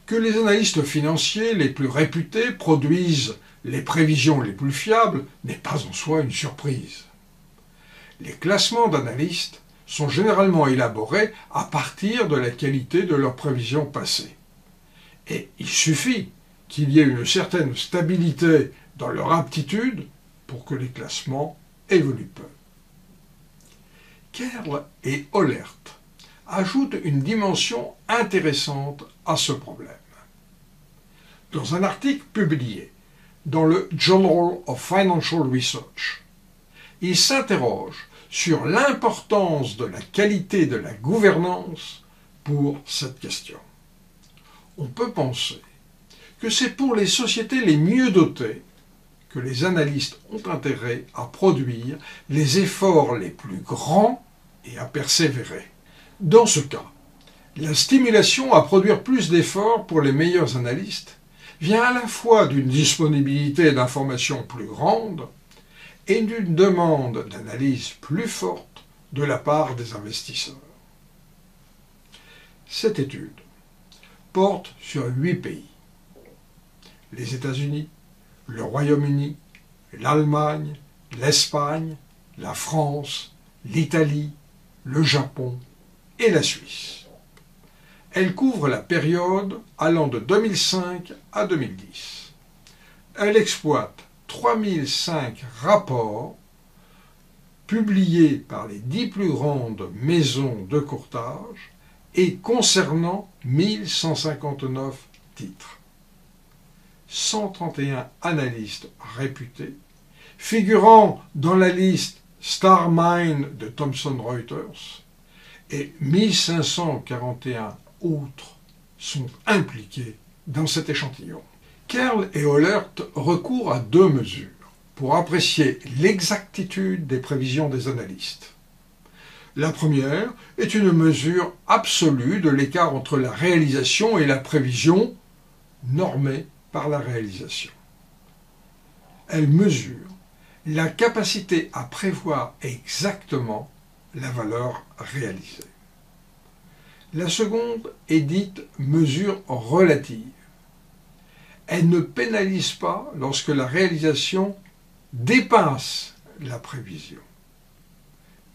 Que les analystes financiers les plus réputés produisent les prévisions les plus fiables n'est pas en soi une surprise. Les classements d'analystes sont généralement élaborés à partir de la qualité de leurs prévisions passées. Et il suffit qu'il y ait une certaine stabilité dans leur aptitude pour que les classements évoluent peu. Kerl et Ohlert ajoutent une dimension intéressante à ce problème. Dans un article publié dans le Journal of Financial Research, ils s'interrogent sur l'importance de la qualité de la gouvernance pour cette question. On peut penser que c'est pour les sociétés les mieux dotées que les analystes ont intérêt à produire les efforts les plus grands et à persévérer. Dans ce cas, la stimulation à produire plus d'efforts pour les meilleurs analystes vient à la fois d'une disponibilité d'informations plus grande et d'une demande d'analyse plus forte de la part des investisseurs. Cette étude porte sur 8 pays: les États-Unis, le Royaume-Uni, l'Allemagne, l'Espagne, la France, l'Italie, le Japon et la Suisse. Elle couvre la période allant de 2005 à 2010. Elle exploite 3005 rapports publiés par les 10 plus grandes maisons de courtage et concernant 1159 titres. 131 analystes réputés, figurant dans la liste StarMine de Thomson Reuters, et 1541 autres sont impliqués dans cet échantillon. Kerl et Ohlert recourent à 2 mesures pour apprécier l'exactitude des prévisions des analystes. La première est une mesure absolue de l'écart entre la réalisation et la prévision, normée par la réalisation. Elle mesure la capacité à prévoir exactement la valeur réalisée. La seconde est dite mesure relative. Elle ne pénalise pas lorsque la réalisation dépasse la prévision.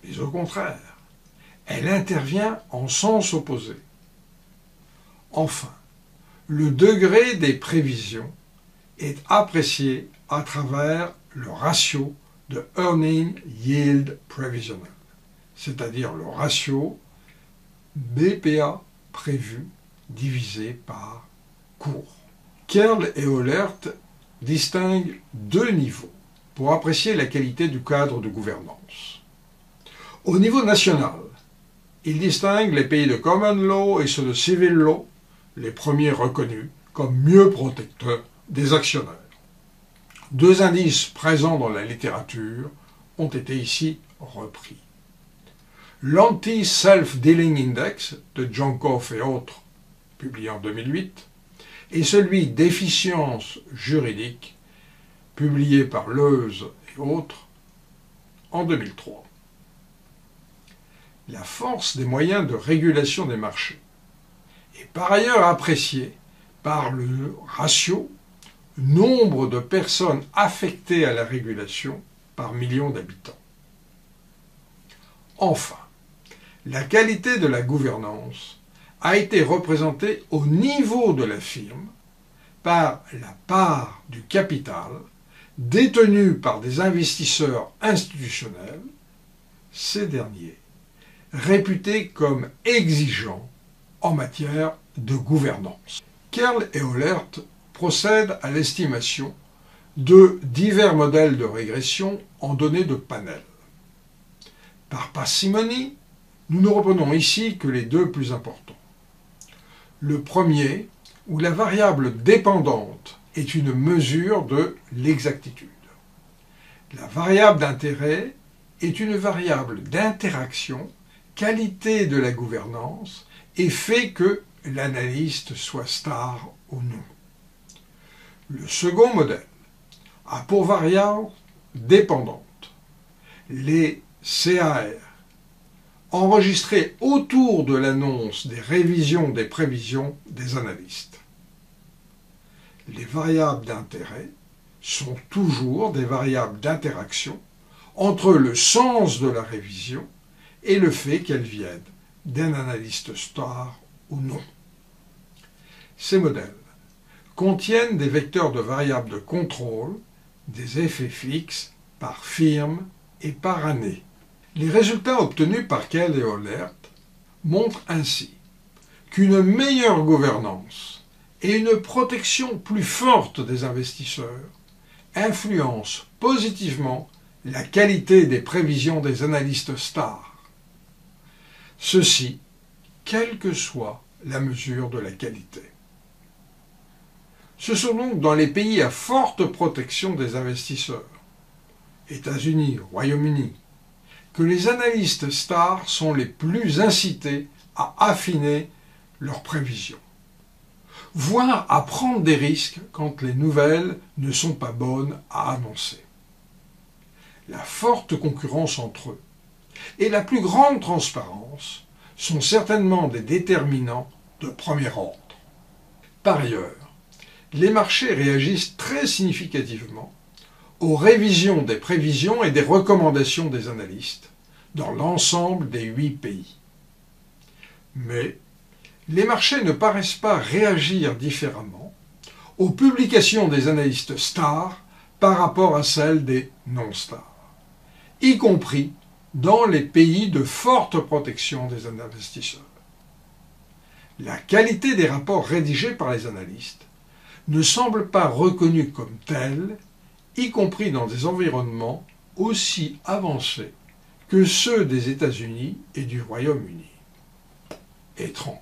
Mais au contraire, elle intervient en sens opposé. Enfin, le degré des prévisions est apprécié à travers le ratio de Earning Yield Previsional, c'est-à-dire le ratio BPA prévu divisé par cours. Kerl et Ohlert distinguent 2 niveaux pour apprécier la qualité du cadre de gouvernance. Au niveau national, ils distinguent les pays de Common Law et ceux de Civil Law, les premiers reconnus comme mieux protecteurs des actionnaires. 2 indices présents dans la littérature ont été ici repris. L'Anti-Self-Dealing Index de Jonkov et autres, publié en 2008, et celui d'efficience juridique, publié par Leuze et autres, en 2003. La force des moyens de régulation des marchés est par ailleurs appréciée par le ratio nombre de personnes affectées à la régulation par million d'habitants. Enfin, la qualité de la gouvernance a été représentée au niveau de la firme par la part du capital détenue par des investisseurs institutionnels, ces derniers réputés comme exigeants en matière de gouvernance. Kerl et Ohlert procèdent à l'estimation de divers modèles de régression en données de panel. Par parcimonie, nous ne reprenons ici que les 2 plus importants. Le premier, où la variable dépendante est une mesure de l'exactitude. La variable d'intérêt est une variable d'interaction, qualité de la gouvernance, et fait que l'analyste soit star ou non. Le second modèle a pour variable dépendante les CAR, enregistrés autour de l'annonce des révisions des prévisions des analystes. les variables d'intérêt sont toujours des variables d'interaction entre le sens de la révision et le fait qu'elle vienne d'un analyste star ou non. Ces modèles contiennent des vecteurs de variables de contrôle, des effets fixes par firme et par année. Les résultats obtenus par Kell et Ohlert montrent ainsi qu'une meilleure gouvernance et une protection plus forte des investisseurs influencent positivement la qualité des prévisions des analystes stars. Ceci, quelle que soit la mesure de la qualité. Ce sont donc dans les pays à forte protection des investisseurs, États-Unis, Royaume-Uni, que les analystes stars sont les plus incités à affiner leurs prévisions, voire à prendre des risques quand les nouvelles ne sont pas bonnes à annoncer. La forte concurrence entre eux et la plus grande transparence sont certainement des déterminants de premier ordre. Par ailleurs, les marchés réagissent très significativement aux révisions des prévisions et des recommandations des analystes dans l'ensemble des 8 pays. Mais les marchés ne paraissent pas réagir différemment aux publications des analystes stars par rapport à celles des non-stars, y compris dans les pays de forte protection des investisseurs. La qualité des rapports rédigés par les analystes ne semble pas reconnue comme telle, y compris dans des environnements aussi avancés que ceux des États-Unis et du Royaume-Uni. Étrange.